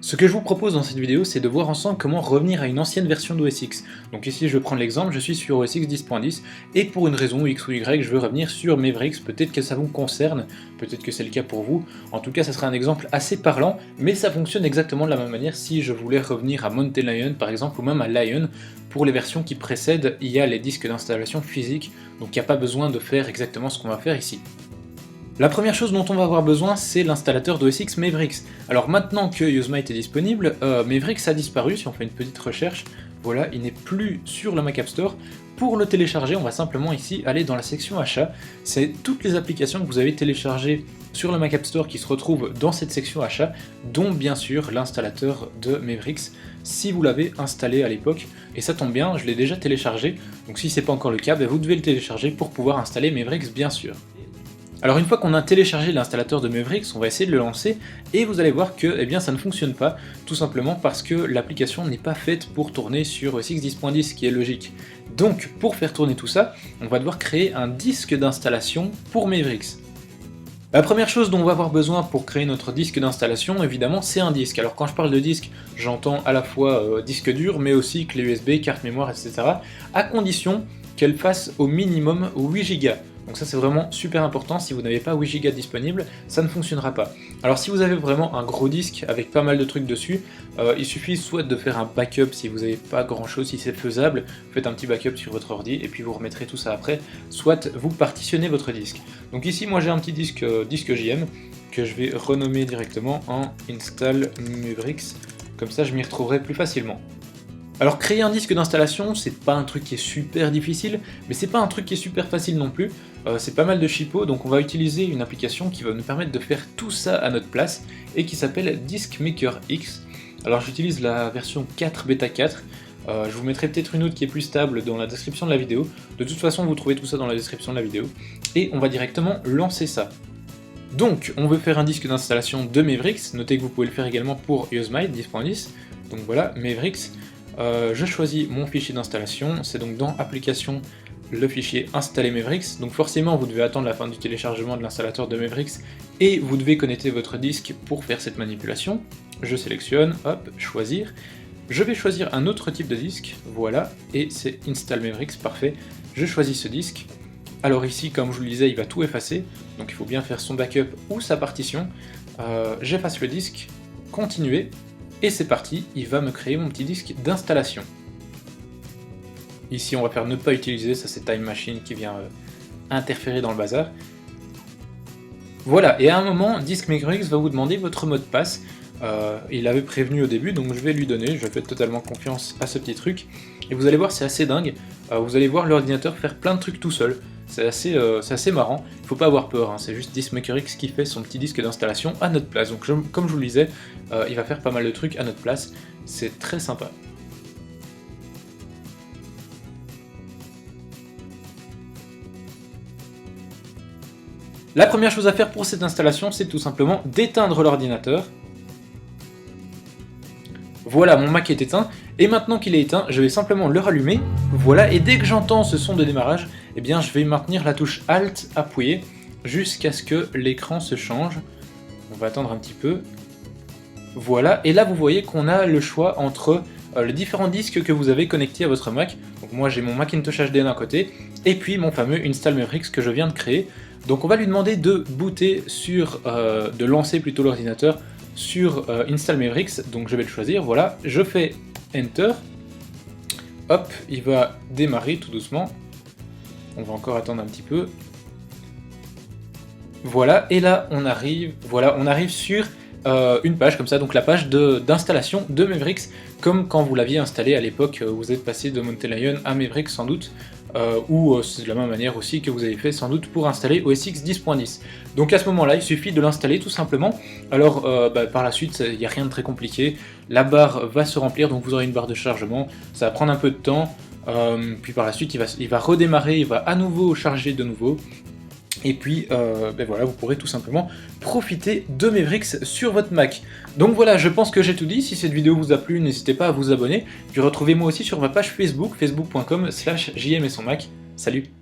Ce que je vous propose dans cette vidéo, c'est de voir ensemble comment revenir à une ancienne version d'OS X. Donc ici je vais prendre l'exemple, je suis sur OS X 10.10 et pour une raison X ou Y, je veux revenir sur Mavericks. Peut-être que ça vous concerne, peut-être que c'est le cas pour vous. En tout cas, ça sera un exemple assez parlant, mais ça fonctionne exactement de la même manière si je voulais revenir à Mountain Lion par exemple, ou même à Lion. Pour les versions qui précèdent, il y a les disques d'installation physiques, donc il n'y a pas besoin de faire exactement ce qu'on va faire ici. La première chose dont on va avoir besoin, c'est l'installateur d'OS X Mavericks. Alors maintenant que Yosemite est disponible, Mavericks a disparu, si on fait une petite recherche, voilà, il n'est plus sur le Mac App Store. Pour le télécharger, on va simplement ici aller dans la section achat. C'est toutes les applications que vous avez téléchargées sur le Mac App Store qui se retrouvent dans cette section achat, dont bien sûr l'installateur de Mavericks, si vous l'avez installé à l'époque. Et ça tombe bien, je l'ai déjà téléchargé, donc si c'est pas encore le cas, vous devez le télécharger pour pouvoir installer Mavericks bien sûr. Alors une fois qu'on a téléchargé l'installateur de Mavericks, on va essayer de le lancer et vous allez voir que ça ne fonctionne pas, tout simplement parce que l'application n'est pas faite pour tourner sur OS X 10.10, ce qui est logique. Donc pour faire tourner tout ça, on va devoir créer un disque d'installation pour Mavericks. La première chose dont on va avoir besoin pour créer notre disque d'installation, évidemment, c'est un disque. Alors quand je parle de disque, j'entends à la fois disque dur, mais aussi clé USB, carte mémoire, etc. à condition qu'elle fasse au minimum 8 Go. Donc ça c'est vraiment super important, si vous n'avez pas 8 Go disponibles, ça ne fonctionnera pas. Alors si vous avez vraiment un gros disque avec pas mal de trucs dessus, il suffit soit de faire un backup si vous n'avez pas grand chose, si c'est faisable, faites un petit backup sur votre ordi et puis vous remettrez tout ça après, soit vous partitionnez votre disque. Donc ici moi j'ai un petit disque, disque JM, que je vais renommer directement en Install Mavericks, comme ça je m'y retrouverai plus facilement. Alors créer un disque d'installation, c'est pas un truc qui est super difficile, mais c'est pas un truc qui est super facile non plus, c'est pas mal de chipots, donc on va utiliser une application qui va nous permettre de faire tout ça à notre place, et qui s'appelle Disk Maker X. Alors j'utilise la version 4 bêta 4, je vous mettrai peut-être une autre qui est plus stable dans la description de la vidéo, de toute façon vous trouvez tout ça dans la description de la vidéo, et on va directement lancer ça. Donc on veut faire un disque d'installation de Mavericks, notez que vous pouvez le faire également pour Yosemite 10.10, donc voilà, Mavericks. Je choisis mon fichier d'installation, c'est donc dans Applications, le fichier Installer Mavericks, donc forcément vous devez attendre la fin du téléchargement de l'installateur de Mavericks et vous devez connecter votre disque pour faire cette manipulation. Je sélectionne, hop, choisir. Je vais choisir un autre type de disque, voilà, et c'est Install Mavericks, parfait. Je choisis ce disque. Alors ici, comme je vous le disais, il va tout effacer, donc il faut bien faire son backup ou sa partition. J'efface le disque, continuer. Et c'est parti, il va me créer mon petit disque d'installation. Ici on va faire ne pas utiliser, ça c'est Time Machine qui vient interférer dans le bazar. Voilà, et à un moment, Disk Maker X va vous demander votre mot de passe. Il l'avait prévenu au début, donc je vais lui donner, je fais totalement confiance à ce petit truc. Et vous allez voir, c'est assez dingue, vous allez voir l'ordinateur faire plein de trucs tout seul. C'est assez marrant, il faut pas avoir peur, hein. C'est juste Disk Maker X qui fait son petit disque d'installation à notre place. Donc comme je vous le disais, il va faire pas mal de trucs à notre place, c'est très sympa. La première chose à faire pour cette installation, c'est tout simplement d'éteindre l'ordinateur. Voilà, mon Mac est éteint, et maintenant qu'il est éteint, je vais simplement le rallumer, voilà, et dès que j'entends ce son de démarrage, eh bien je vais maintenir la touche Alt appuyée jusqu'à ce que l'écran se change. On va attendre un petit peu. Voilà, et là vous voyez qu'on a le choix entre les différents disques que vous avez connectés à votre Mac. Donc moi j'ai mon Macintosh HD d'un côté, et puis mon fameux Install Mavericks que je viens de créer. Donc on va lui demander de booter sur, de lancer plutôt l'ordinateur sur Install Mavericks, donc je vais le choisir, voilà, je fais Enter, hop, il va démarrer tout doucement, on va encore attendre un petit peu, voilà, et là on arrive, voilà, on arrive sur une page comme ça, donc la page d'installation de Mavericks, comme quand vous l'aviez installé à l'époque, vous êtes passé de Mountain Lion à Mavericks sans doute, ou c'est de la même manière aussi que vous avez fait sans doute pour installer OS X 10.10. Donc à ce moment-là, il suffit de l'installer tout simplement. Alors par la suite, il n'y a rien de très compliqué, la barre va se remplir, donc vous aurez une barre de chargement, ça va prendre un peu de temps, puis par la suite il va redémarrer, il va à nouveau charger de nouveau, et puis voilà, vous pourrez tout simplement profiter de Mavericks sur votre Mac. Donc voilà, je pense que j'ai tout dit. Si cette vidéo vous a plu, n'hésitez pas à vous abonner, puis retrouvez-moi aussi sur ma page Facebook, facebook.com/jm et son Mac. Salut!